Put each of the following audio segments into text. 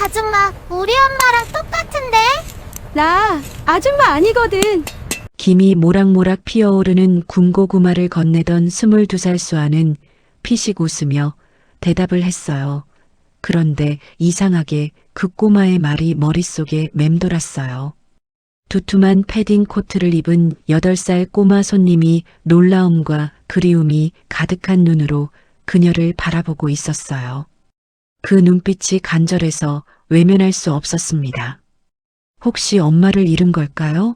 아줌마, 우리 엄마랑 똑같은데? 나 아줌마 아니거든. 김이 모락모락 피어오르는 군고구마를 건네던 22살 수아는 피식 웃으며 대답을 했어요. 그런데 이상하게 그 꼬마의 말이 머릿속에 맴돌았어요. 두툼한 패딩 코트를 입은 8살 꼬마 손님이 놀라움과 그리움이 가득한 눈으로 그녀를 바라보고 있었어요. 그 눈빛이 간절해서 외면할 수 없었습니다. 혹시 엄마를 잃은 걸까요?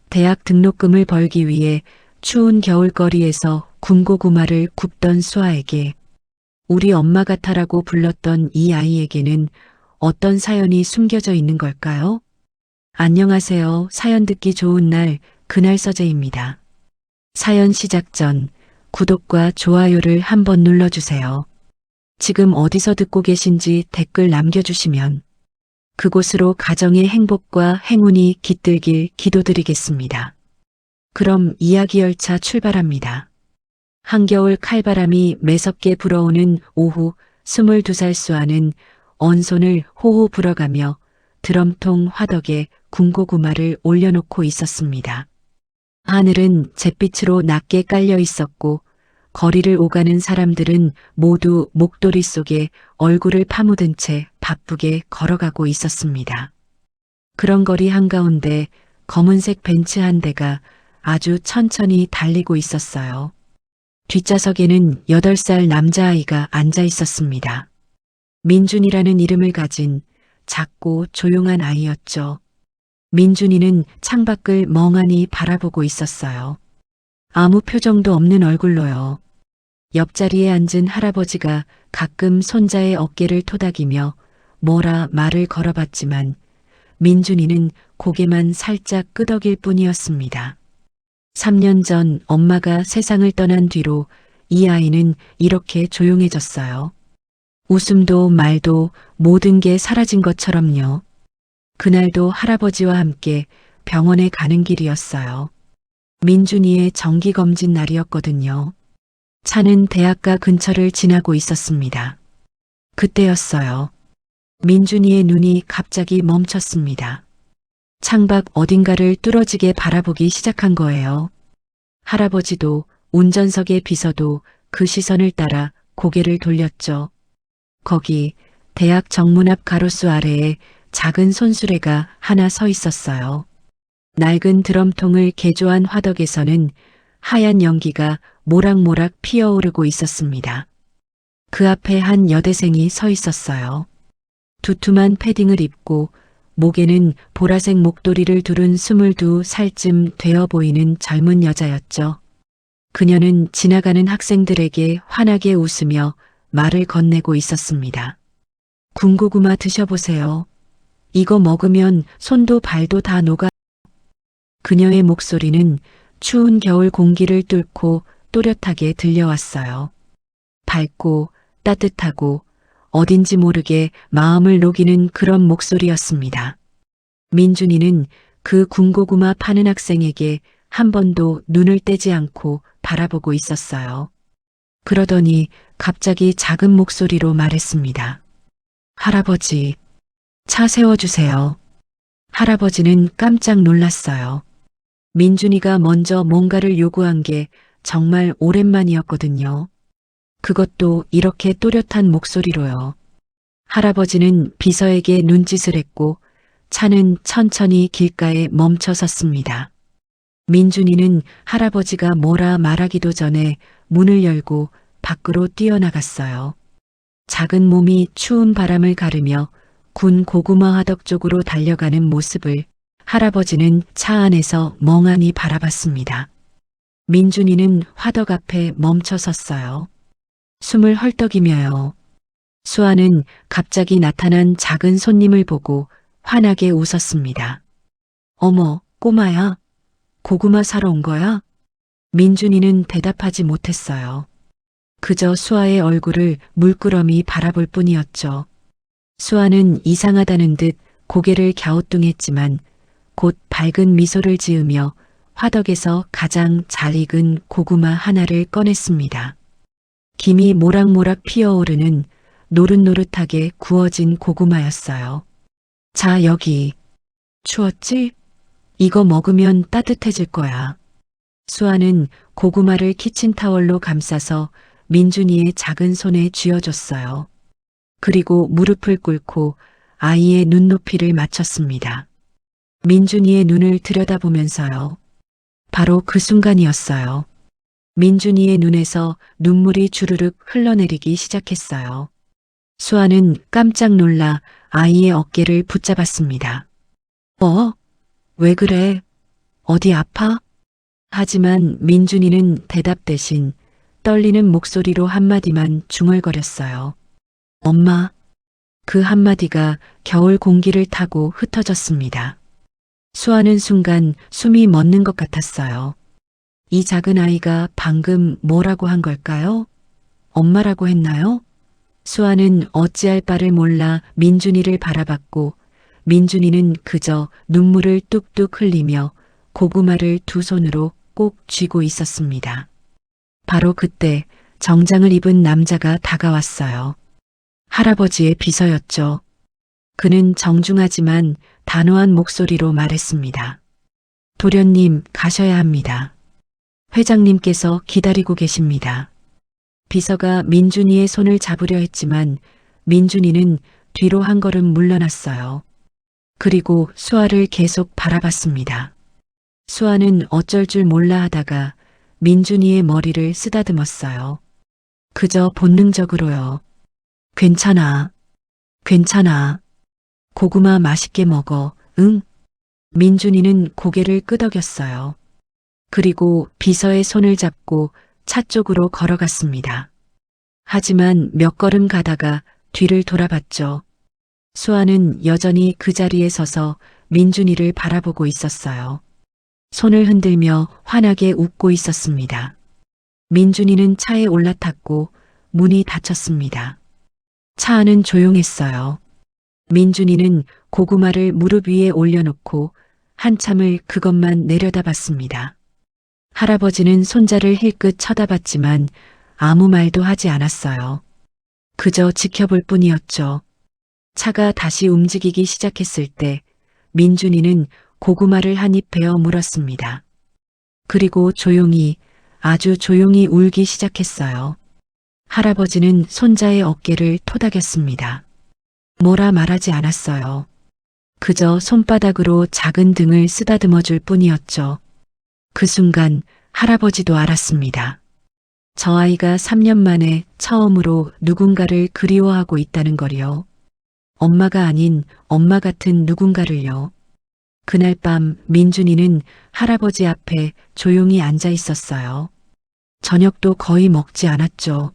대학 등록금을 벌기 위해 추운 겨울거리에서 군고구마를 굽던 수아에게 우리 엄마 같아라고 불렀던 이 아이에게는 어떤 사연이 숨겨져 있는 걸까요? 안녕하세요. 사연 듣기 좋은 날, 그날 서재입니다. 사연 시작 전 구독과 좋아요를 한번 눌러주세요. 지금 어디서 듣고 계신지 댓글 남겨주시면 그곳으로 가정의 행복과 행운이 깃들길 기도드리겠습니다. 그럼 이야기 열차 출발합니다. 한겨울 칼바람이 매섭게 불어오는 오후 22살 수아는 언손을 호호 불어가며 드럼통 화덕에 군고구마를 올려놓고 있었습니다. 하늘은 잿빛으로 낮게 깔려 있었고 거리를 오가는 사람들은 모두 목도리 속에 얼굴을 파묻은 채 바쁘게 걸어가고 있었습니다. 그런 거리 한가운데 검은색 벤츠 한 대가 아주 천천히 달리고 있었어요. 뒷좌석에는 8살 남자아이가 앉아 있었습니다. 민준이라는 이름을 가진 작고 조용한 아이였죠. 민준이는 창밖을 멍하니 바라보고 있었어요. 아무 표정도 없는 얼굴로요. 옆자리에 앉은 할아버지가 가끔 손자의 어깨를 토닥이며 뭐라 말을 걸어봤지만 민준이는 고개만 살짝 끄덕일 뿐이었습니다. 3년 전 엄마가 세상을 떠난 뒤로 이 아이는 이렇게 조용해졌어요. 웃음도 말도 모든 게 사라진 것처럼요. 그날도 할아버지와 함께 병원에 가는 길이었어요. 민준이의 정기검진 날이었거든요. 차는 대학가 근처를 지나고 있었습니다. 그때였어요. 민준이의 눈이 갑자기 멈췄습니다. 창밖 어딘가를 뚫어지게 바라보기 시작한 거예요. 할아버지도 운전석의 비서도 그 시선을 따라 고개를 돌렸죠. 거기 대학 정문 앞 가로수 아래에 작은 손수레가 하나 서 있었어요. 낡은 드럼통을 개조한 화덕에서는 하얀 연기가 모락모락 피어오르고 있었습니다. 그 앞에 한 여대생이 서 있었어요. 두툼한 패딩을 입고 목에는 보라색 목도리를 두른 22살쯤 되어 보이는 젊은 여자였죠. 그녀는 지나가는 학생들에게 환하게 웃으며 말을 건네고 있었습니다. 군고구마 드셔보세요. 이거 먹으면 손도 발도 다 녹아. 그녀의 목소리는 추운 겨울 공기를 뚫고 또렷하게 들려왔어요. 밝고 따뜻하고 어딘지 모르게 마음을 녹이는 그런 목소리였습니다. 민준이는 그 군고구마 파는 학생에게 한 번도 눈을 떼지 않고 바라보고 있었어요. 그러더니 갑자기 작은 목소리로 말했습니다. 할아버지, 차 세워주세요. 할아버지는 깜짝 놀랐어요. 민준이가 먼저 뭔가를 요구한 게 정말 오랜만이었거든요. 그것도 이렇게 또렷한 목소리로요. 할아버지는 비서에게 눈짓을 했고 차는 천천히 길가에 멈춰 섰습니다. 민준이는 할아버지가 뭐라 말하기도 전에 문을 열고 밖으로 뛰어나갔어요. 작은 몸이 추운 바람을 가르며 군 고구마 화덕 쪽으로 달려가는 모습을 할아버지는 차 안에서 멍하니 바라봤습니다. 민준이는 화덕 앞에 멈춰 섰어요. 숨을 헐떡이며요. 수아는 갑자기 나타난 작은 손님을 보고 환하게 웃었습니다. 어머, 꼬마야. 고구마 사러 온 거야? 민준이는 대답하지 못했어요. 그저 수아의 얼굴을 물끄러미 바라볼 뿐이었죠. 수아는 이상하다는 듯 고개를 갸우뚱했지만 곧 밝은 미소를 지으며 화덕에서 가장 잘 익은 고구마 하나를 꺼냈습니다. 김이 모락모락 피어오르는 노릇노릇하게 구워진 고구마였어요. 자, 여기. 추웠지? 이거 먹으면 따뜻해질 거야. 수아는 고구마를 키친타월로 감싸서 민준이의 작은 손에 쥐어줬어요. 그리고 무릎을 꿇고 아이의 눈높이를 맞췄습니다. 민준이의 눈을 들여다보면서요. 바로 그 순간이었어요. 민준이의 눈에서 눈물이 주르륵 흘러내리기 시작했어요. 수아는 깜짝 놀라 아이의 어깨를 붙잡았습니다. 왜 그래? 어디 아파? 하지만 민준이는 대답 대신 떨리는 목소리로 한마디만 중얼거렸어요. 엄마. 그 한마디가 겨울 공기를 타고 흩어졌습니다. 수아는 순간 숨이 멎는 것 같았어요. 이 작은 아이가 방금 뭐라고 한 걸까요? 엄마라고 했나요? 수아는 어찌할 바를 몰라 민준이를 바라봤고 민준이는 그저 눈물을 뚝뚝 흘리며 고구마를 두 손으로 꼭 쥐고 있었습니다. 바로 그때 정장을 입은 남자가 다가왔어요. 할아버지의 비서였죠. 그는 정중하지만 단호한 목소리로 말했습니다. 도련님, 가셔야 합니다. 회장님께서 기다리고 계십니다. 비서가 민준이의 손을 잡으려 했지만 민준이는 뒤로 한 걸음 물러났어요. 그리고 수아를 계속 바라봤습니다. 수아는 어쩔 줄 몰라 하다가 민준이의 머리를 쓰다듬었어요. 그저 본능적으로요. 괜찮아. 괜찮아. 고구마 맛있게 먹어. 응? 민준이는 고개를 끄덕였어요. 그리고 비서의 손을 잡고 차 쪽으로 걸어갔습니다. 하지만 몇 걸음 가다가 뒤를 돌아봤죠. 수아는 여전히 그 자리에 서서 민준이를 바라보고 있었어요. 손을 흔들며 환하게 웃고 있었습니다. 민준이는 차에 올라탔고 문이 닫혔습니다. 차 안은 조용했어요. 민준이는 고구마를 무릎 위에 올려놓고 한참을 그것만 내려다봤습니다. 할아버지는 손자를 힐끗 쳐다봤지만 아무 말도 하지 않았어요. 그저 지켜볼 뿐이었죠. 차가 다시 움직이기 시작했을 때 민준이는 고구마를 한 입 베어 물었습니다. 그리고 조용히, 아주 조용히 울기 시작했어요. 할아버지는 손자의 어깨를 토닥였습니다. 뭐라 말하지 않았어요. 그저 손바닥으로 작은 등을 쓰다듬어 줄 뿐이었죠. 그 순간 할아버지도 알았습니다. 저 아이가 3년 만에 처음으로 누군가를 그리워하고 있다는 걸요. 엄마가 아닌 엄마 같은 누군가를요. 그날 밤 민준이는 할아버지 앞에 조용히 앉아 있었어요. 저녁도 거의 먹지 않았죠.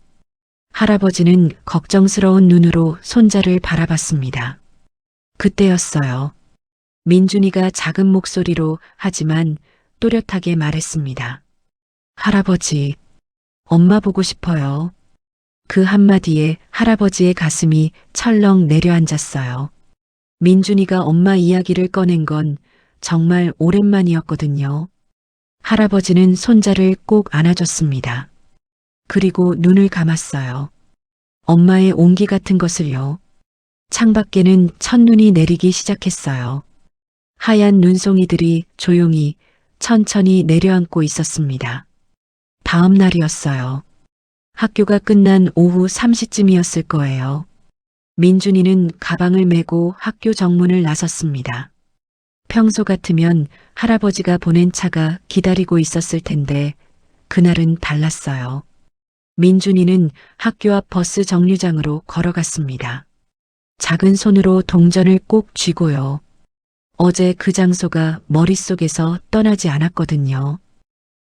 할아버지는 걱정스러운 눈으로 손자를 바라봤습니다. 그때였어요. 민준이가 작은 목소리로 하지만 또렷하게 말했습니다. 할아버지, 엄마 보고 싶어요. 그 한마디에 할아버지의 가슴이 철렁 내려앉았어요. 민준이가 엄마 이야기를 꺼낸 건 정말 오랜만이었거든요. 할아버지는 손자를 꼭 안아줬습니다. 그리고 눈을 감았어요. 엄마의 온기 같은 것을요. 창밖에는 첫눈이 내리기 시작했어요. 하얀 눈송이들이 조용히 천천히 내려앉고 있었습니다. 다음 날이었어요. 학교가 끝난 오후 3시쯤이었을 거예요. 민준이는 가방을 메고 학교 정문을 나섰습니다. 평소 같으면 할아버지가 보낸 차가 기다리고 있었을 텐데 그날은 달랐어요. 민준이는 학교 앞 버스 정류장으로 걸어갔습니다. 작은 손으로 동전을 꼭 쥐고요. 어제 그 장소가 머릿속에서 떠나지 않았거든요.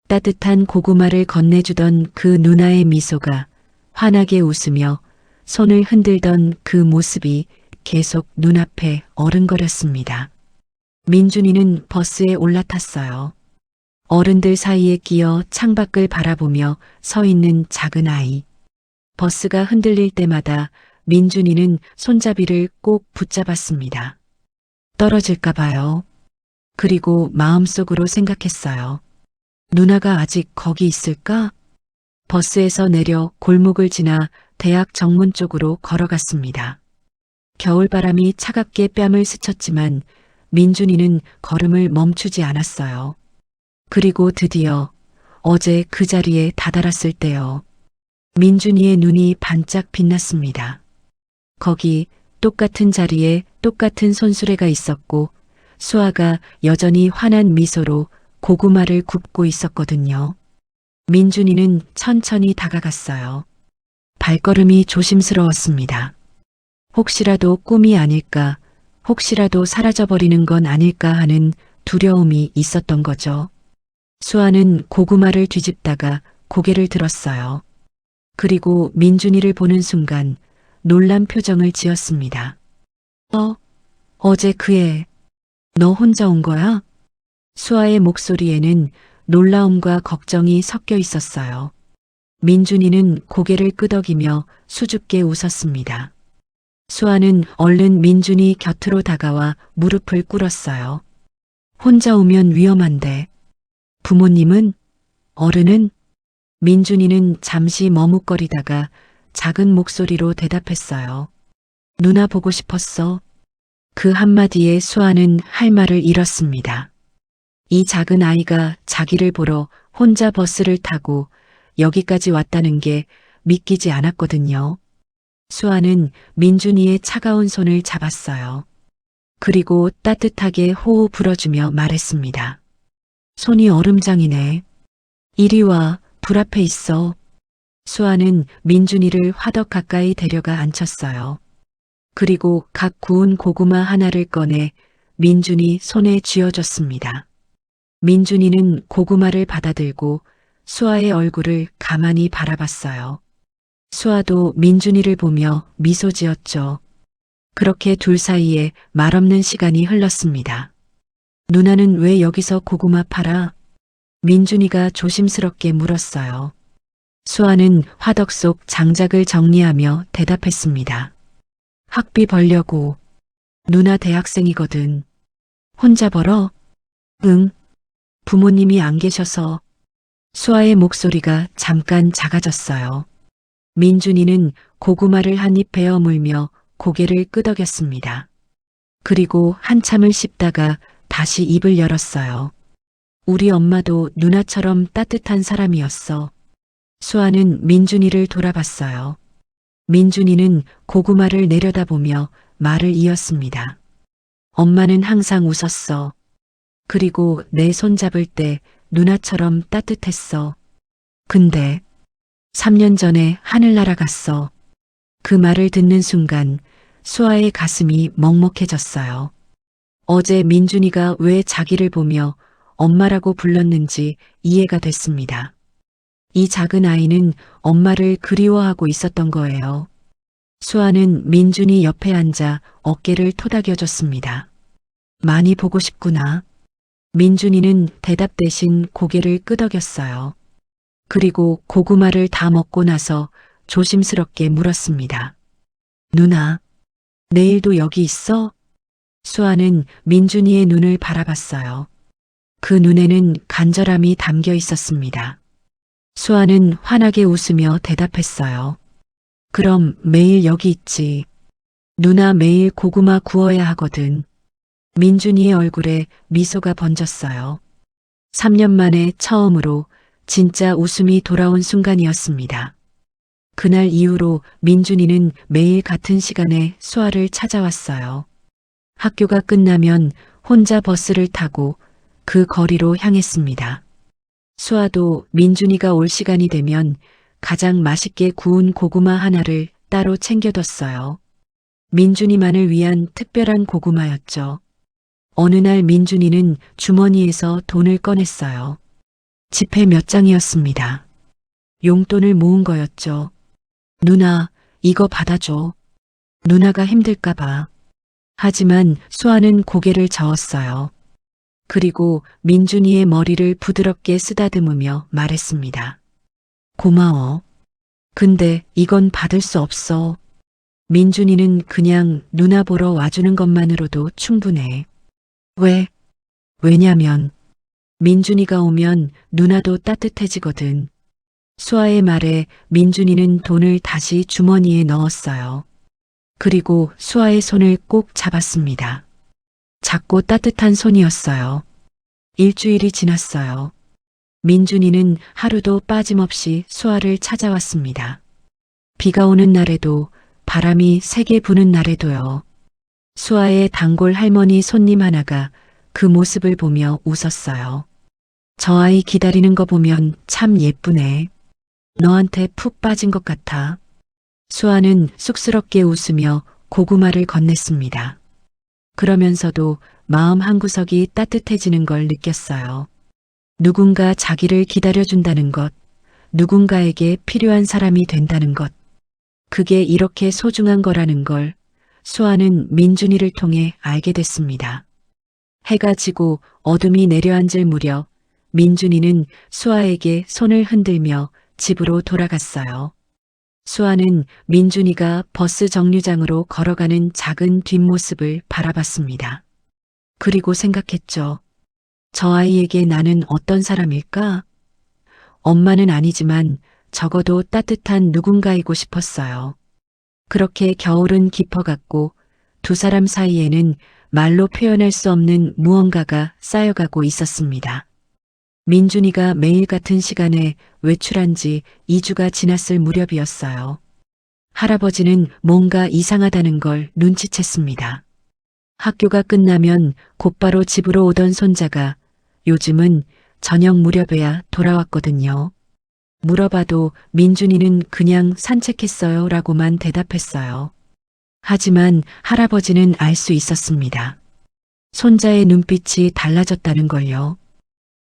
따뜻한 고구마를 건네주던 그 누나의 미소가 환하게 웃으며 손을 흔들던 그 모습이 계속 눈앞에 어른거렸습니다. 민준이는 버스에 올라탔어요. 어른들 사이에 끼어 창밖을 바라보며 서 있는 작은 아이. 버스가 흔들릴 때마다 민준이는 손잡이를 꼭 붙잡았습니다. 떨어질까 봐요. 그리고 마음속으로 생각했어요. 누나가 아직 거기 있을까? 버스에서 내려 골목을 지나 대학 정문 쪽으로 걸어갔습니다. 겨울바람이 차갑게 뺨을 스쳤지만 민준이는 걸음을 멈추지 않았어요. 그리고 드디어 어제 그 자리에 다다랐을 때요. 민준이의 눈이 반짝 빛났습니다. 거기 똑같은 자리에 똑같은 손수레가 있었고 수아가 여전히 환한 미소로 고구마를 굽고 있었거든요. 민준이는 천천히 다가갔어요. 발걸음이 조심스러웠습니다. 혹시라도 꿈이 아닐까, 혹시라도 사라져버리는 건 아닐까 하는 두려움이 있었던 거죠. 수아는 고구마를 뒤집다가 고개를 들었어요. 그리고 민준이를 보는 순간 놀란 표정을 지었습니다. 어제 그 애, 너 혼자 온 거야? 수아의 목소리에는 놀라움과 걱정이 섞여 있었어요. 민준이는 고개를 끄덕이며 수줍게 웃었습니다. 수아는 얼른 민준이 곁으로 다가와 무릎을 꿇었어요. 혼자 오면 위험한데. 부모님은? 어른은? 민준이는 잠시 머뭇거리다가 작은 목소리로 대답했어요. 누나 보고 싶었어. 그 한마디에 수아는 할 말을 잃었습니다. 이 작은 아이가 자기를 보러 혼자 버스를 타고 여기까지 왔다는 게 믿기지 않았거든요. 수아는 민준이의 차가운 손을 잡았어요. 그리고 따뜻하게 호호 불어주며 말했습니다. 손이 얼음장이네. 이리 와, 불 앞에 있어. 수아는 민준이를 화덕 가까이 데려가 앉혔어요. 그리고 각 구운 고구마 하나를 꺼내 민준이 손에 쥐어줬습니다. 민준이는 고구마를 받아들고 수아의 얼굴을 가만히 바라봤어요. 수아도 민준이를 보며 미소 지었죠. 그렇게 둘 사이에 말없는 시간이 흘렀습니다. 누나는 왜 여기서 고구마 팔아? 민준이가 조심스럽게 물었어요. 수아는 화덕 속 장작을 정리하며 대답했습니다. 학비 벌려고. 누나 대학생이거든. 혼자 벌어? 응. 부모님이 안 계셔서. 수아의 목소리가 잠깐 작아졌어요. 민준이는 고구마를 한 입 베어 물며 고개를 끄덕였습니다. 그리고 한참을 씹다가 다시 입을 열었어요. 우리 엄마도 누나처럼 따뜻한 사람이었어. 수아는 민준이를 돌아봤어요. 민준이는 고구마를 내려다보며 말을 이었습니다. 엄마는 항상 웃었어. 그리고 내 손 잡을 때 누나처럼 따뜻했어. 근데 3년 전에 하늘 날아갔어. 그 말을 듣는 순간 수아의 가슴이 먹먹해졌어요. 어제 민준이가 왜 자기를 보며 엄마라고 불렀는지 이해가 됐습니다. 이 작은 아이는 엄마를 그리워하고 있었던 거예요. 수아는 민준이 옆에 앉아 어깨를 토닥여줬습니다. 많이 보고 싶구나. 민준이는 대답 대신 고개를 끄덕였어요. 그리고 고구마를 다 먹고 나서 조심스럽게 물었습니다. 누나, 내일도 여기 있어? 수아는 민준이의 눈을 바라봤어요. 그 눈에는 간절함이 담겨 있었습니다. 수아는 환하게 웃으며 대답했어요. 그럼 매일 여기 있지. 누나 매일 고구마 구워야 하거든. 민준이의 얼굴에 미소가 번졌어요. 3년 만에 처음으로 진짜 웃음이 돌아온 순간이었습니다. 그날 이후로 민준이는 매일 같은 시간에 수아를 찾아왔어요. 학교가 끝나면 혼자 버스를 타고 그 거리로 향했습니다. 수아도 민준이가 올 시간이 되면 가장 맛있게 구운 고구마 하나를 따로 챙겨뒀어요. 민준이만을 위한 특별한 고구마였죠. 어느 날 민준이는 주머니에서 돈을 꺼냈어요. 지폐 몇 장이었습니다. 용돈을 모은 거였죠. 누나, 이거 받아줘. 누나가 힘들까봐. 하지만 수아는 고개를 저었어요. 그리고 민준이의 머리를 부드럽게 쓰다듬으며 말했습니다. 고마워. 근데 이건 받을 수 없어. 민준이는 그냥 누나 보러 와주는 것만으로도 충분해. 왜? 왜냐면 민준이가 오면 누나도 따뜻해지거든. 수아의 말에 민준이는 돈을 다시 주머니에 넣었어요. 그리고 수아의 손을 꼭 잡았습니다. 작고 따뜻한 손이었어요. 일주일이 지났어요. 민준이는 하루도 빠짐없이 수아를 찾아왔습니다. 비가 오는 날에도 바람이 세게 부는 날에도요. 수아의 단골 할머니 손님 하나가 그 모습을 보며 웃었어요. 저 아이 기다리는 거 보면 참 예쁘네. 너한테 푹 빠진 것 같아. 수아는 쑥스럽게 웃으며 고구마를 건넸습니다. 그러면서도 마음 한구석이 따뜻해지는 걸 느꼈어요. 누군가 자기를 기다려준다는 것, 누군가에게 필요한 사람이 된다는 것, 그게 이렇게 소중한 거라는 걸 수아는 민준이를 통해 알게 됐습니다. 해가 지고 어둠이 내려앉을 무렵 민준이는 수아에게 손을 흔들며 집으로 돌아갔어요. 수아는 민준이가 버스 정류장으로 걸어가는 작은 뒷모습을 바라봤습니다. 그리고 생각했죠. 저 아이에게 나는 어떤 사람일까? 엄마는 아니지만 적어도 따뜻한 누군가이고 싶었어요. 그렇게 겨울은 깊어갔고 두 사람 사이에는 말로 표현할 수 없는 무언가가 쌓여가고 있었습니다. 민준이가 매일 같은 시간에 외출한 지 2주가 지났을 무렵이었어요. 할아버지는 뭔가 이상하다는 걸 눈치챘습니다. 학교가 끝나면 곧바로 집으로 오던 손자가 요즘은 저녁 무렵에야 돌아왔거든요. 물어봐도 민준이는 그냥 산책했어요 라고만 대답했어요. 하지만 할아버지는 알 수 있었습니다. 손자의 눈빛이 달라졌다는 걸요.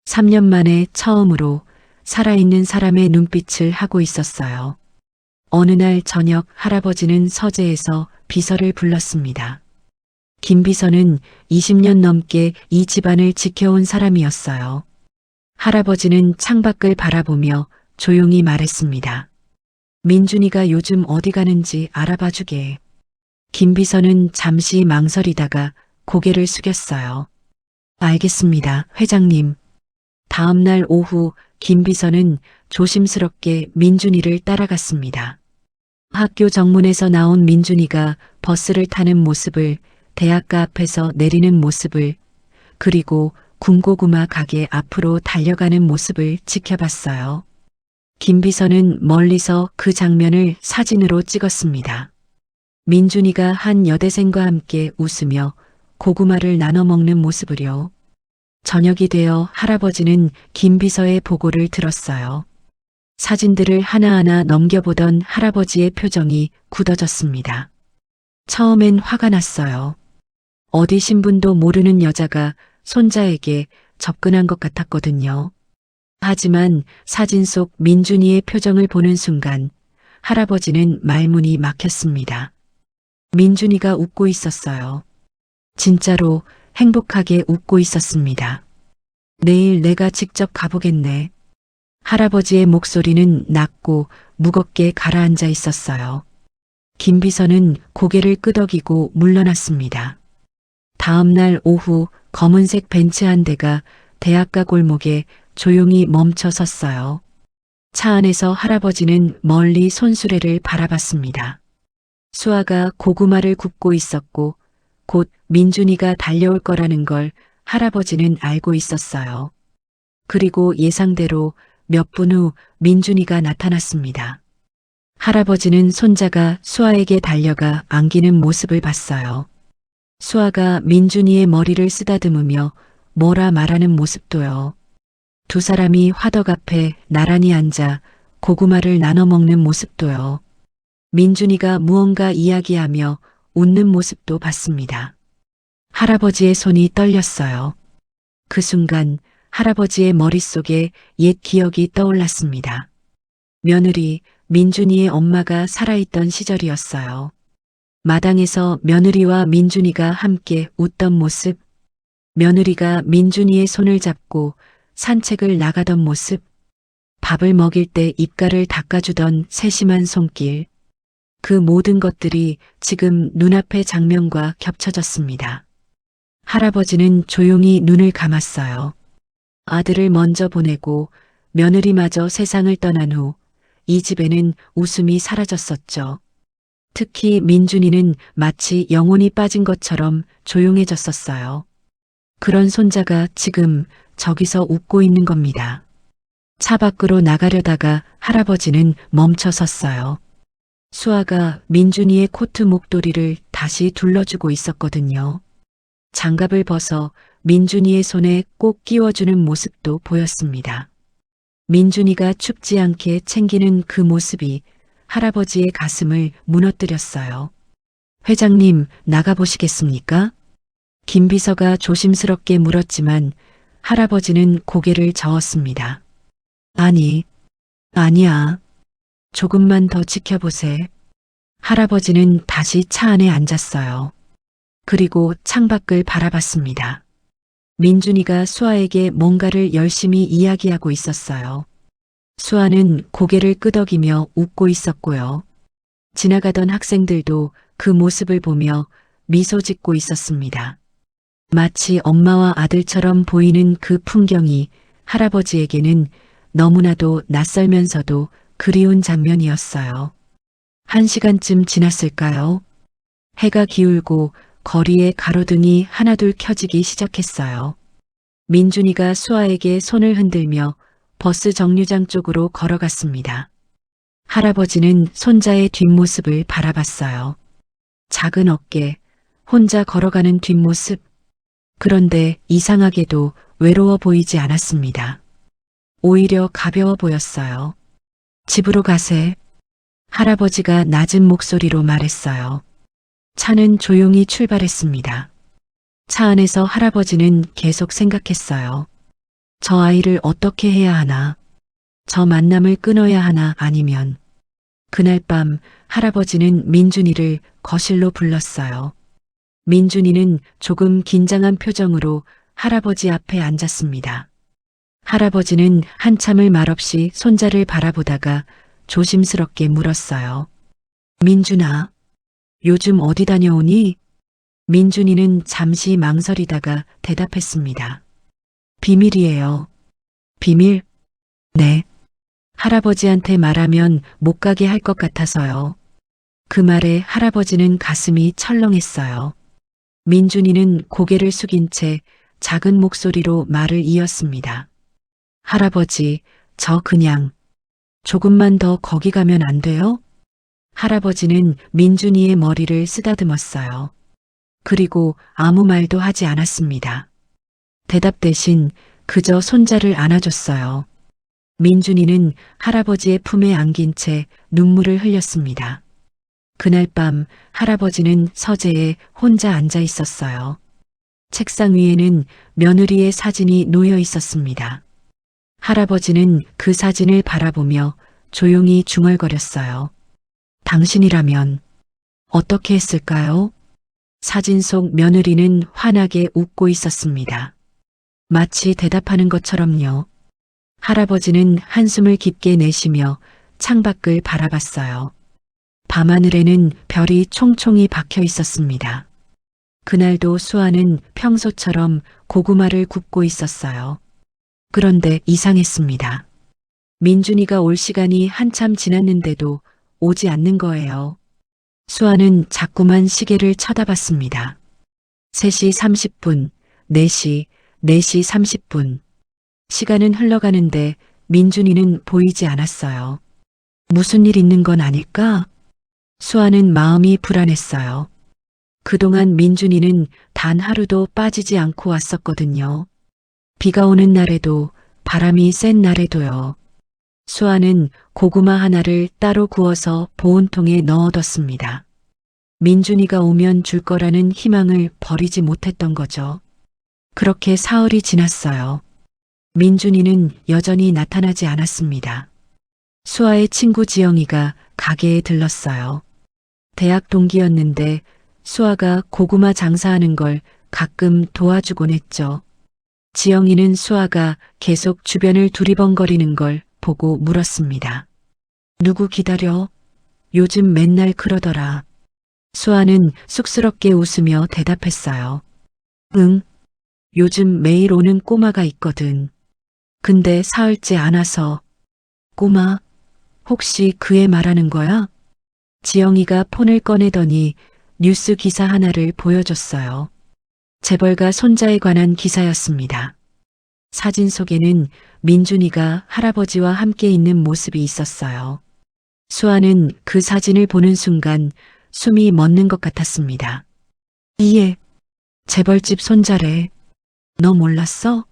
3년 만에 처음으로 살아있는 사람의 눈빛을 하고 있었어요. 어느 날 저녁 할아버지는 서재에서 비서를 불렀습니다. 김 비서는 20년 넘게 이 집안을 지켜온 사람이었어요. 할아버지는 창밖을 바라보며 조용히 말했습니다. 민준이가 요즘 어디 가는지 알아봐 주게. 김 비서는 잠시 망설이다가 고개를 숙였어요. 알겠습니다, 회장님. 다음 날 오후 김 비서는 조심스럽게 민준이를 따라갔습니다. 학교 정문에서 나온 민준이가 버스를 타는 모습을, 대학가 앞에서 내리는 모습을, 그리고 군고구마 가게 앞으로 달려가는 모습을 지켜봤어요. 김 비서는 멀리서 그 장면을 사진으로 찍었습니다. 민준이가 한 여대생과 함께 웃으며 고구마를 나눠 먹는 모습을요. 저녁이 되어 할아버지는 김 비서의 보고를 들었어요. 사진들을 하나하나 넘겨보던 할아버지의 표정이 굳어졌습니다. 처음엔 화가 났어요. 어디 신분도 모르는 여자가 손자에게 접근한 것 같았거든요. 하지만 사진 속 민준이의 표정을 보는 순간 할아버지는 말문이 막혔습니다. 민준이가 웃고 있었어요. 진짜로 행복하게 웃고 있었습니다. 내일 내가 직접 가보겠네. 할아버지의 목소리는 낮고 무겁게 가라앉아 있었어요. 김 비서는 고개를 끄덕이고 물러났습니다. 다음 날 오후 검은색 벤츠 한 대가 대학가 골목에 조용히 멈춰 섰어요. 차 안에서 할아버지는 멀리 손수레를 바라봤습니다. 수아가 고구마를 굽고 있었고 곧 민준이가 달려올 거라는 걸 할아버지는 알고 있었어요. 그리고 예상대로 몇 분 후 민준이가 나타났습니다. 할아버지는 손자가 수아에게 달려가 안기는 모습을 봤어요. 수아가 민준이의 머리를 쓰다듬으며 뭐라 말하는 모습도요. 두 사람이 화덕 앞에 나란히 앉아 고구마를 나눠 먹는 모습도요. 민준이가 무언가 이야기하며 웃는 모습도 봤습니다. 할아버지의 손이 떨렸어요. 그 순간 할아버지의 머릿속에 옛 기억이 떠올랐습니다. 며느리 민준이의 엄마가 살아있던 시절이었어요. 마당에서 며느리와 민준이가 함께 웃던 모습, 며느리가 민준이의 손을 잡고 산책을 나가던 모습, 밥을 먹일 때 입가를 닦아주던 세심한 손길, 그 모든 것들이 지금 눈앞의 장면과 겹쳐졌습니다. 할아버지는 조용히 눈을 감았어요. 아들을 먼저 보내고 며느리마저 세상을 떠난 후 이 집에는 웃음이 사라졌었죠. 특히 민준이는 마치 영혼이 빠진 것처럼 조용해졌었어요. 그런 손자가 지금 저기서 웃고 있는 겁니다. 차 밖으로 나가려다가 할아버지는 멈춰 섰어요. 수아가 민준이의 코트 목도리를 다시 둘러주고 있었거든요. 장갑을 벗어 민준이의 손에 꼭 끼워주는 모습도 보였습니다. 민준이가 춥지 않게 챙기는 그 모습이 할아버지의 가슴을 무너뜨렸어요. 회장님, 나가보시겠습니까? 김 비서가 조심스럽게 물었지만 할아버지는 고개를 저었습니다. 아니야. 조금만 더 지켜보세. 할아버지는 다시 차 안에 앉았어요. 그리고 창밖을 바라봤습니다. 민준이가 수아에게 뭔가를 열심히 이야기하고 있었어요. 수아는 고개를 끄덕이며 웃고 있었고요. 지나가던 학생들도 그 모습을 보며 미소 짓고 있었습니다. 마치 엄마와 아들처럼 보이는 그 풍경이 할아버지에게는 너무나도 낯설면서도 그리운 장면이었어요. 1시간쯤 지났을까요? 해가 기울고 거리에 가로등이 하나둘 켜지기 시작했어요. 민준이가 수아에게 손을 흔들며 버스 정류장 쪽으로 걸어갔습니다. 할아버지는 손자의 뒷모습을 바라봤어요. 작은 어깨, 혼자 걸어가는 뒷모습. 그런데 이상하게도 외로워 보이지 않았습니다. 오히려 가벼워 보였어요. 집으로 가세. 할아버지가 낮은 목소리로 말했어요. 차는 조용히 출발했습니다. 차 안에서 할아버지는 계속 생각했어요. 저 아이를 어떻게 해야 하나? 저 만남을 끊어야 하나? 아니면 그날 밤 할아버지는 민준이를 거실로 불렀어요. 민준이는 조금 긴장한 표정으로 할아버지 앞에 앉았습니다. 할아버지는 한참을 말없이 손자를 바라보다가 조심스럽게 물었어요. 민준아, 요즘 어디 다녀오니? 민준이는 잠시 망설이다가 대답했습니다. 비밀이에요. 비밀? 네. 할아버지한테 말하면 못 가게 할 것 같아서요. 그 말에 할아버지는 가슴이 철렁했어요. 민준이는 고개를 숙인 채 작은 목소리로 말을 이었습니다. 할아버지, 저 그냥 조금만 더 거기 가면 안 돼요? 할아버지는 민준이의 머리를 쓰다듬었어요. 그리고 아무 말도 하지 않았습니다. 대답 대신 그저 손자를 안아줬어요. 민준이는 할아버지의 품에 안긴 채 눈물을 흘렸습니다. 그날 밤 할아버지는 서재에 혼자 앉아 있었어요. 책상 위에는 며느리의 사진이 놓여 있었습니다. 할아버지는 그 사진을 바라보며 조용히 중얼거렸어요. 당신이라면 어떻게 했을까요? 사진 속 며느리는 환하게 웃고 있었습니다. 마치 대답하는 것처럼요. 할아버지는 한숨을 깊게 내쉬며 창밖을 바라봤어요. 밤하늘에는 별이 총총히 박혀 있었습니다. 그날도 수아는 평소처럼 고구마를 굽고 있었어요. 그런데 이상했습니다. 민준이가 올 시간이 한참 지났는데도 오지 않는 거예요. 수아는 자꾸만 시계를 쳐다봤습니다. 3시 30분, 4시, 4시 30분. 시간은 흘러가는데 민준이는 보이지 않았어요. 무슨 일 있는 건 아닐까? 수아는 마음이 불안했어요. 그동안 민준이는 단 하루도 빠지지 않고 왔었거든요. 비가 오는 날에도 바람이 센 날에도요. 수아는 고구마 하나를 따로 구워서 보온통에 넣어뒀습니다. 민준이가 오면 줄 거라는 희망을 버리지 못했던 거죠. 그렇게 사흘이 지났어요. 민준이는 여전히 나타나지 않았습니다. 수아의 친구 지영이가 가게에 들렀어요. 대학 동기였는데 수아가 고구마 장사하는 걸 가끔 도와주곤 했죠. 지영이는 수아가 계속 주변을 두리번거리는 걸 보고 물었습니다. 누구 기다려? 요즘 맨날 그러더라. 수아는 쑥스럽게 웃으며 대답했어요. 응, 요즘 매일 오는 꼬마가 있거든. 근데 사흘째 안 와서. 꼬마? 혹시 그 애 말하는 거야? 지영이가 폰을 꺼내더니 뉴스 기사 하나를 보여줬어요. 재벌가 손자에 관한 기사였습니다. 사진 속에는 민준이가 할아버지와 함께 있는 모습이 있었어요. 수아는 그 사진을 보는 순간 숨이 멎는 것 같았습니다. 이애, 재벌집 손자래. 너 몰랐어?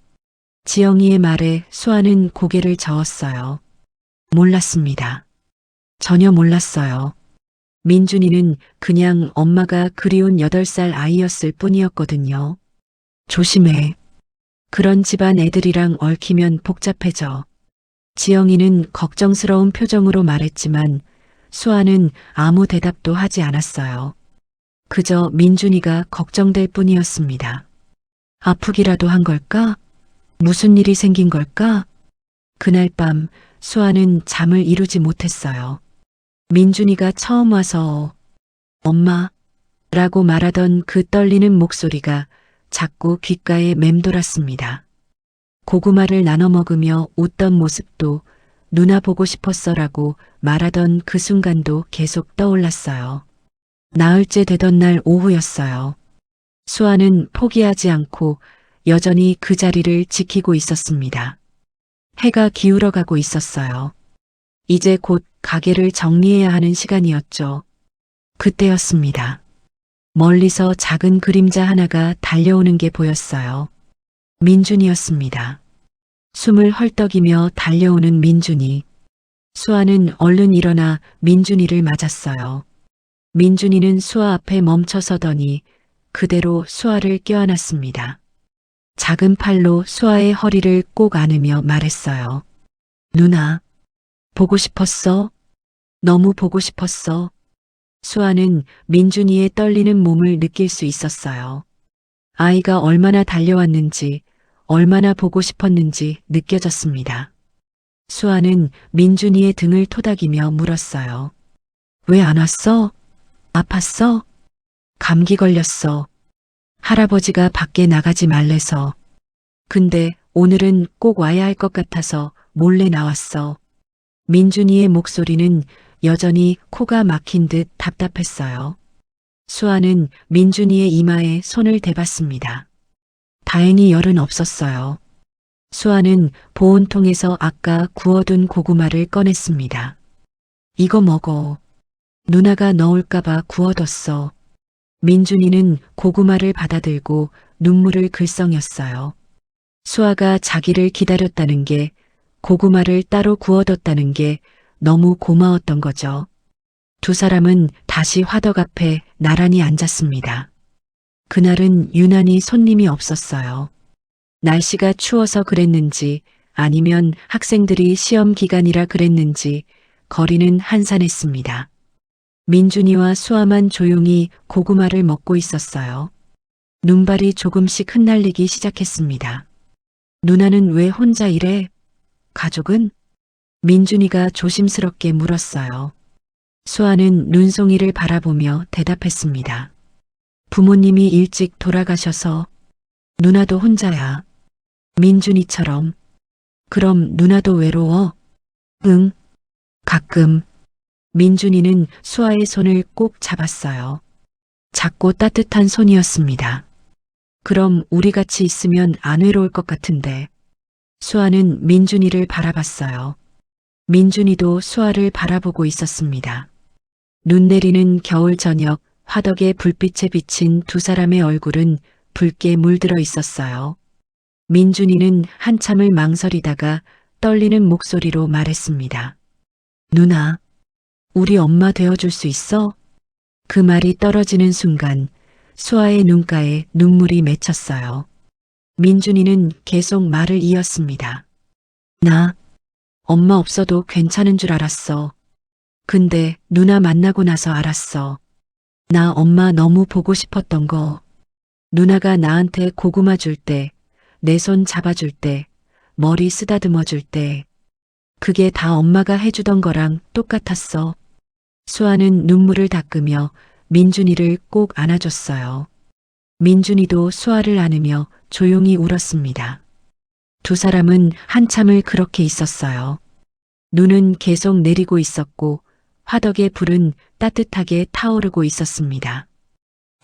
지영이의 말에 수아는 고개를 저었어요. 몰랐습니다. 전혀 몰랐어요. 민준이는 그냥 엄마가 그리운 8살 아이였을 뿐이었거든요. 조심해. 그런 집안 애들이랑 얽히면 복잡해져. 지영이는 걱정스러운 표정으로 말했지만 수아는 아무 대답도 하지 않았어요. 그저 민준이가 걱정될 뿐이었습니다. 아프기라도 한 걸까? 무슨 일이 생긴 걸까? 그날 밤 수아는 잠을 이루지 못했어요. 민준이가 처음 와서 엄마 라고 말하던 그 떨리는 목소리가 자꾸 귓가에 맴돌았습니다. 고구마를 나눠 먹으며 웃던 모습도 누나 보고 싶었어라고 말하던 그 순간도 계속 떠올랐어요. 나흘째 되던 날 오후였어요. 수아는 포기하지 않고 여전히 그 자리를 지키고 있었습니다. 해가 기울어가고 있었어요. 이제 곧 가게를 정리해야 하는 시간이었죠. 그때였습니다. 멀리서 작은 그림자 하나가 달려오는 게 보였어요. 민준이었습니다. 숨을 헐떡이며 달려오는 민준이. 수아는 얼른 일어나 민준이를 맞았어요. 민준이는 수아 앞에 멈춰서더니 그대로 수아를 껴안았습니다. 작은 팔로 수아의 허리를 꼭 안으며 말했어요. 누나, 보고 싶었어? 너무 보고 싶었어. 수아는 민준이의 떨리는 몸을 느낄 수 있었어요. 아이가 얼마나 달려왔는지, 얼마나 보고 싶었는지 느껴졌습니다. 수아는 민준이의 등을 토닥이며 물었어요. 왜 안 왔어? 아팠어? 감기 걸렸어. 할아버지가 밖에 나가지 말래서. 근데 오늘은 꼭 와야 할 것 같아서 몰래 나왔어. 민준이의 목소리는 여전히 코가 막힌 듯 답답했어요. 수아는 민준이의 이마에 손을 대봤습니다. 다행히 열은 없었어요. 수아는 보온통에서 아까 구워둔 고구마를 꺼냈습니다. 이거 먹어. 누나가 넣을까봐 구워뒀어. 민준이는 고구마를 받아들고 눈물을 글썽였어요. 수아가 자기를 기다렸다는 게, 고구마를 따로 구워뒀다는 게 너무 고마웠던 거죠. 두 사람은 다시 화덕 앞에 나란히 앉았습니다. 그날은 유난히 손님이 없었어요. 날씨가 추워서 그랬는지 아니면 학생들이 시험 기간이라 그랬는지 거리는 한산했습니다. 민준이와 수아만 조용히 고구마를 먹고 있었어요. 눈발이 조금씩 흩날리기 시작했습니다. 누나는 왜 혼자 이래? 가족은? 민준이가 조심스럽게 물었어요. 수아는 눈송이를 바라보며 대답했습니다. 부모님이 일찍 돌아가셔서. 누나도 혼자야. 민준이처럼. 그럼 누나도 외로워? 응. 가끔. 민준이는 수아의 손을 꼭 잡았어요. 작고 따뜻한 손이었습니다. 그럼 우리 같이 있으면 안 외로울 것 같은데. 수아는 민준이를 바라봤어요. 민준이도 수아를 바라보고 있었습니다. 눈 내리는 겨울 저녁 화덕의 불빛에 비친 두 사람의 얼굴은 붉게 물들어 있었어요. 민준이는 한참을 망설이다가 떨리는 목소리로 말했습니다. 누나, 우리 엄마 되어줄 수 있어? 그 말이 떨어지는 순간 수아의 눈가에 눈물이 맺혔어요. 민준이는 계속 말을 이었습니다. 나 엄마 없어도 괜찮은 줄 알았어. 근데 누나 만나고 나서 알았어. 나 엄마 너무 보고 싶었던 거. 누나가 나한테 고구마 줄 때, 내 손 잡아줄 때, 머리 쓰다듬어 줄 때, 그게 다 엄마가 해주던 거랑 똑같았어. 수아는 눈물을 닦으며 민준이를 꼭 안아줬어요. 민준이도 수아를 안으며 조용히 울었습니다. 두 사람은 한참을 그렇게 있었어요. 눈은 계속 내리고 있었고 화덕의 불은 따뜻하게 타오르고 있었습니다.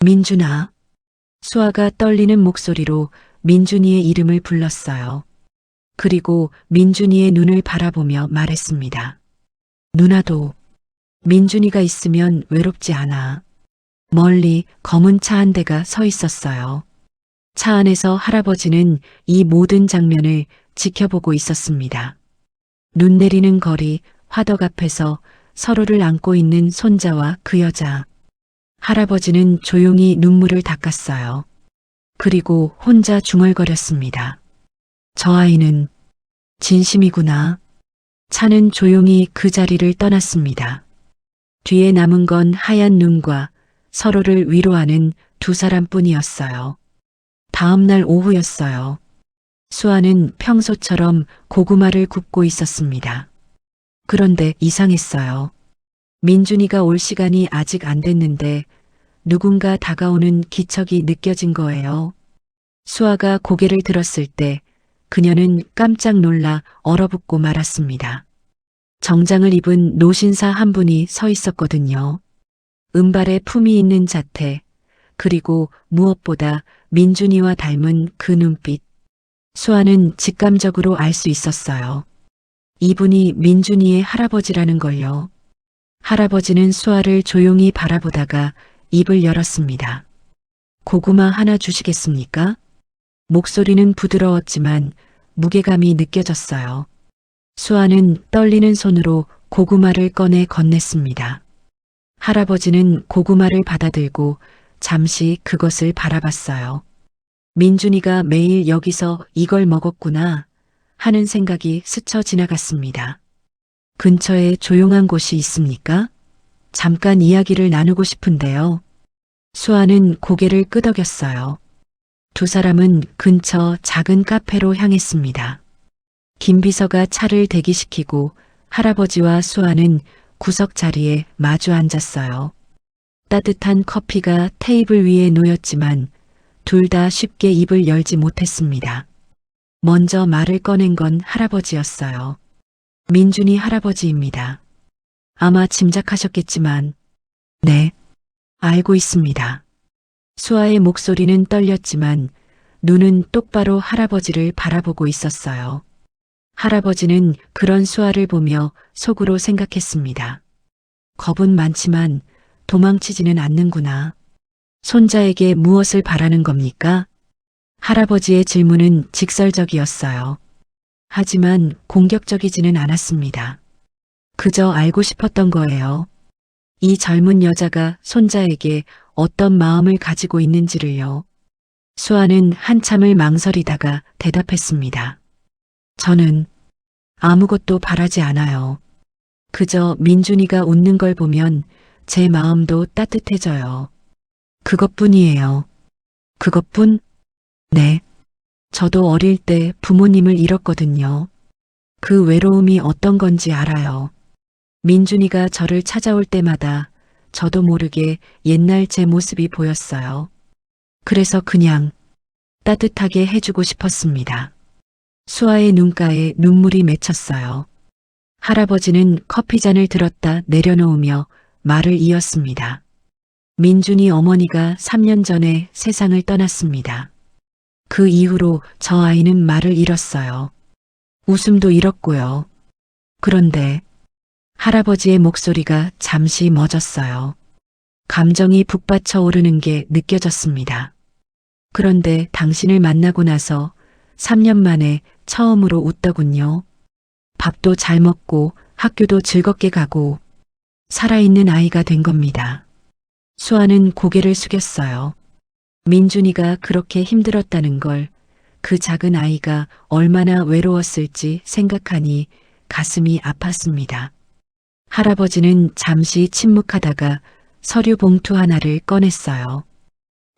민준아. 수아가 떨리는 목소리로 민준이의 이름을 불렀어요. 그리고 민준이의 눈을 바라보며 말했습니다. 누나도 민준이가 있으면 외롭지 않아. 멀리 검은 차 한 대가 서 있었어요. 차 안에서 할아버지는 이 모든 장면을 지켜보고 있었습니다. 눈 내리는 거리, 화덕 앞에서 서로를 안고 있는 손자와 그 여자. 할아버지는 조용히 눈물을 닦았어요. 그리고 혼자 중얼거렸습니다. 저 아이는 진심이구나. 차는 조용히 그 자리를 떠났습니다. 뒤에 남은 건 하얀 눈과 서로를 위로하는 두 사람뿐이었어요. 다음 날 오후였어요. 수아는 평소처럼 고구마를 굽고 있었습니다. 그런데 이상했어요. 민준이가 올 시간이 아직 안 됐는데 누군가 다가오는 기척이 느껴진 거예요. 수아가 고개를 들었을 때 그녀는 깜짝 놀라 얼어붙고 말았습니다. 정장을 입은 노신사 한 분이 서 있었거든요. 은발에 품이 있는 자태, 그리고 무엇보다 민준이와 닮은 그 눈빛. 수아는 직감적으로 알 수 있었어요. 이분이 민준이의 할아버지라는 걸요. 할아버지는 수아를 조용히 바라보다가 입을 열었습니다. 고구마 하나 주시겠습니까? 목소리는 부드러웠지만 무게감이 느껴졌어요. 수아는 떨리는 손으로 고구마를 꺼내 건넸습니다. 할아버지는 고구마를 받아들고 잠시 그것을 바라봤어요. 민준이가 매일 여기서 이걸 먹었구나 하는 생각이 스쳐 지나갔습니다. 근처에 조용한 곳이 있습니까? 잠깐 이야기를 나누고 싶은데요. 수아는 고개를 끄덕였어요. 두 사람은 근처 작은 카페로 향했습니다. 김 비서가 차를 대기시키고 할아버지와 수아는 구석 자리에 마주 앉았어요. 따뜻한 커피가 테이블 위에 놓였지만 둘 다 쉽게 입을 열지 못했습니다. 먼저 말을 꺼낸 건 할아버지였어요. 민준이 할아버지입니다. 아마 짐작하셨겠지만, 네, 알고 있습니다. 수아의 목소리는 떨렸지만 눈은 똑바로 할아버지를 바라보고 있었어요. 할아버지는 그런 수아를 보며 속으로 생각했습니다. 겁은 많지만 도망치지는 않는구나. 손자에게 무엇을 바라는 겁니까? 할아버지의 질문은 직설적이었어요. 하지만 공격적이지는 않았습니다. 그저 알고 싶었던 거예요. 이 젊은 여자가 손자에게 어떤 마음을 가지고 있는지를요. 수아는 한참을 망설이다가 대답했습니다. 저는 아무것도 바라지 않아요. 그저 민준이가 웃는 걸 보면 제 마음도 따뜻해져요. 그것뿐이에요. 그것뿐? 네. 저도 어릴 때 부모님을 잃었거든요. 그 외로움이 어떤 건지 알아요. 민준이가 저를 찾아올 때마다 저도 모르게 옛날 제 모습이 보였어요. 그래서 그냥 따뜻하게 해주고 싶었습니다. 수아의 눈가에 눈물이 맺혔어요. 할아버지는 커피잔을 들었다 내려놓으며 말을 이었습니다. 민준이 어머니가 3년 전에 세상을 떠났습니다. 그 이후로 저 아이는 말을 잃었어요. 웃음도 잃었고요. 그런데 할아버지의 목소리가 잠시 멎었어요. 감정이 북받쳐 오르는 게 느껴졌습니다. 그런데 당신을 만나고 나서 3년 만에 처음으로 웃더군요. 밥도 잘 먹고 학교도 즐겁게 가고 살아있는 아이가 된 겁니다. 수아는 고개를 숙였어요. 민준이가 그렇게 힘들었다는 걸, 그 작은 아이가 얼마나 외로웠을지 생각하니 가슴이 아팠습니다. 할아버지는 잠시 침묵하다가 서류 봉투 하나를 꺼냈어요.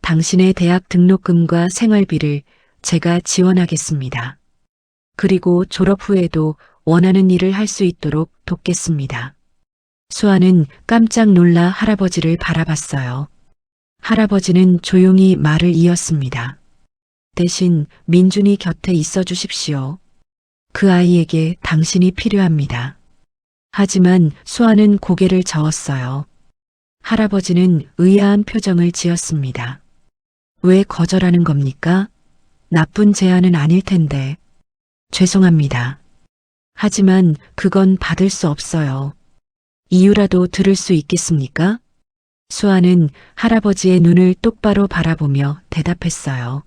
당신의 대학 등록금과 생활비를 제가 지원하겠습니다. 그리고 졸업 후에도 원하는 일을 할 수 있도록 돕겠습니다. 수아는 깜짝 놀라 할아버지를 바라봤어요. 할아버지는 조용히 말을 이었습니다. 대신 민준이 곁에 있어 주십시오. 그 아이에게 당신이 필요합니다. 하지만 수아는 고개를 저었어요. 할아버지는 의아한 표정을 지었습니다. 왜 거절하는 겁니까? 나쁜 제안은 아닐 텐데. 죄송합니다. 하지만 그건 받을 수 없어요. 이유라도 들을 수 있겠습니까? 수아는 할아버지의 눈을 똑바로 바라보며 대답했어요.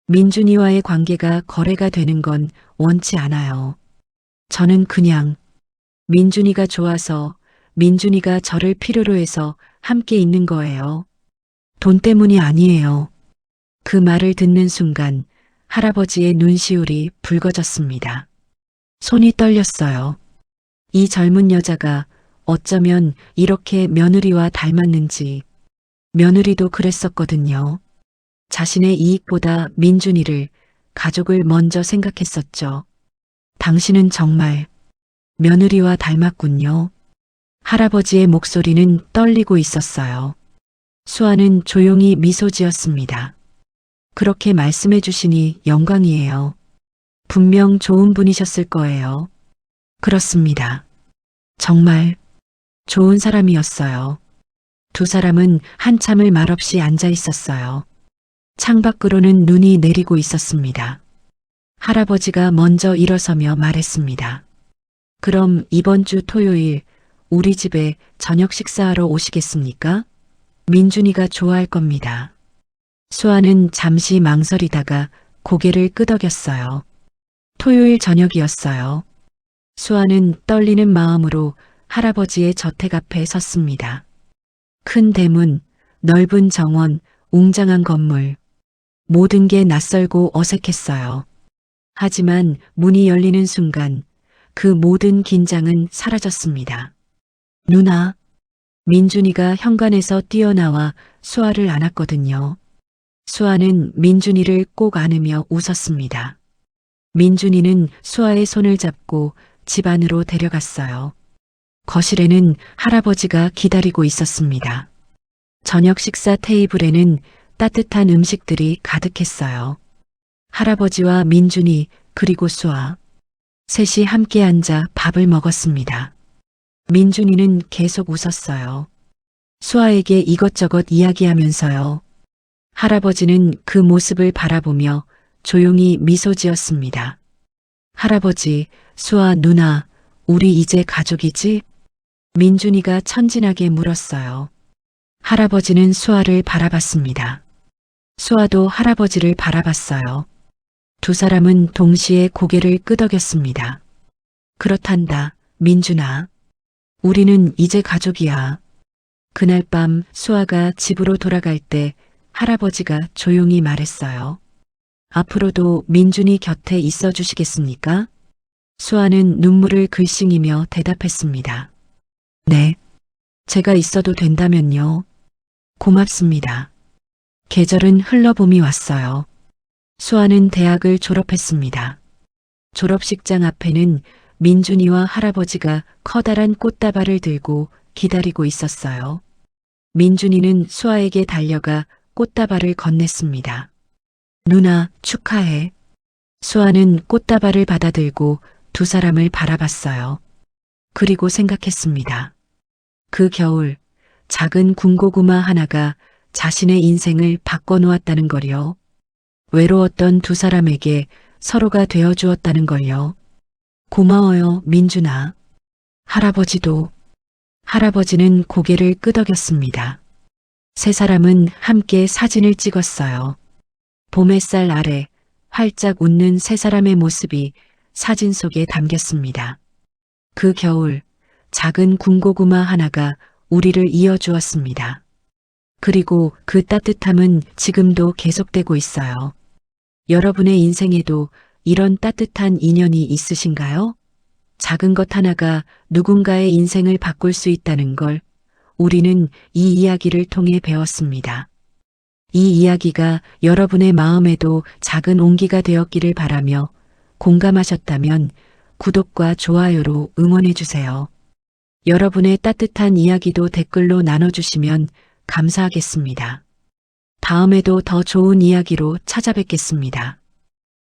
민준이와의 관계가 거래가 되는 건 원치 않아요. 저는 그냥 민준이가 좋아서 민준이가 저를 필요로 해서 함께 있는 거예요. 돈 때문이 아니에요. 그 말을 듣는 순간 할아버지의 눈시울이 붉어졌습니다. 손이 떨렸어요. 이 젊은 여자가 어쩌면 이렇게 며느리와 닮았는지. 며느리도 그랬었거든요. 자신의 이익보다 민준이를, 가족을 먼저 생각했었죠. 당신은 정말 며느리와 닮았군요. 할아버지의 목소리는 떨리고 있었어요. 수아는 조용히 미소 지었습니다. 그렇게 말씀해 주시니 영광이에요. 분명 좋은 분이셨을 거예요. 그렇습니다. 정말 좋은 사람이었어요. 두 사람은 한참을 말없이 앉아 있었어요. 창밖으로는 눈이 내리고 있었습니다. 할아버지가 먼저 일어서며 말했습니다. 그럼 이번 주 토요일 우리 집에 저녁 식사하러 오시겠습니까? 민준이가 좋아할 겁니다. 수아는 잠시 망설이다가 고개를 끄덕였어요. 토요일 저녁이었어요. 수아는 떨리는 마음으로 할아버지의 저택 앞에 섰습니다. 큰 대문, 넓은 정원, 웅장한 건물. 모든 게 낯설고 어색했어요. 하지만 문이 열리는 순간 그 모든 긴장은 사라졌습니다. 누나, 민준이가 현관에서 뛰어나와 수아를 안았거든요. 수아는 민준이를 꼭 안으며 웃었습니다. 민준이는 수아의 손을 잡고 집 안으로 데려갔어요. 거실에는 할아버지가 기다리고 있었습니다. 저녁 식사 테이블에는 따뜻한 음식들이 가득했어요. 할아버지와 민준이 그리고 수아. 셋이 함께 앉아 밥을 먹었습니다. 민준이는 계속 웃었어요. 수아에게 이것저것 이야기하면서요. 할아버지는 그 모습을 바라보며 조용히 미소 지었습니다. 할아버지, 수아 누나, 우리 이제 가족이지? 민준이가 천진하게 물었어요. 할아버지는 수아를 바라봤습니다. 수아도 할아버지를 바라봤어요. 두 사람은 동시에 고개를 끄덕였습니다. 그렇단다, 민준아. 우리는 이제 가족이야. 그날 밤 수아가 집으로 돌아갈 때 할아버지가 조용히 말했어요. 앞으로도 민준이 곁에 있어 주시겠습니까? 수아는 눈물을 글썽이며 대답했습니다. 네, 제가 있어도 된다면요. 고맙습니다. 계절은 흘러봄이 왔어요. 수아는 대학을 졸업했습니다. 졸업식장 앞에는 민준이와 할아버지가 커다란 꽃다발을 들고 기다리고 있었어요. 민준이는 수아에게 달려가 꽃다발을 건넸습니다. 누나, 축하해. 수아는 꽃다발을 받아들고 두 사람을 바라봤어요. 그리고 생각했습니다. 그 겨울, 작은 군고구마 하나가 자신의 인생을 바꿔놓았다는 걸요. 외로웠던 두 사람에게 서로가 되어주었다는 걸요. 고마워요, 민준아. 할아버지도. 할아버지는 고개를 끄덕였습니다. 세 사람은 함께 사진을 찍었어요. 봄 햇살 아래 활짝 웃는 세 사람의 모습이 사진 속에 담겼습니다. 그 겨울, 작은 군고구마 하나가 우리를 이어주었습니다. 그리고 그 따뜻함은 지금도 계속되고 있어요. 여러분의 인생에도 이런 따뜻한 인연이 있으신가요? 작은 것 하나가 누군가의 인생을 바꿀 수 있다는 걸 우리는 이 이야기를 통해 배웠습니다. 이 이야기가 여러분의 마음에도 작은 온기가 되었기를 바라며 공감하셨다면 구독과 좋아요로 응원해주세요. 여러분의 따뜻한 이야기도 댓글로 나눠주시면 감사하겠습니다. 다음에도 더 좋은 이야기로 찾아뵙겠습니다.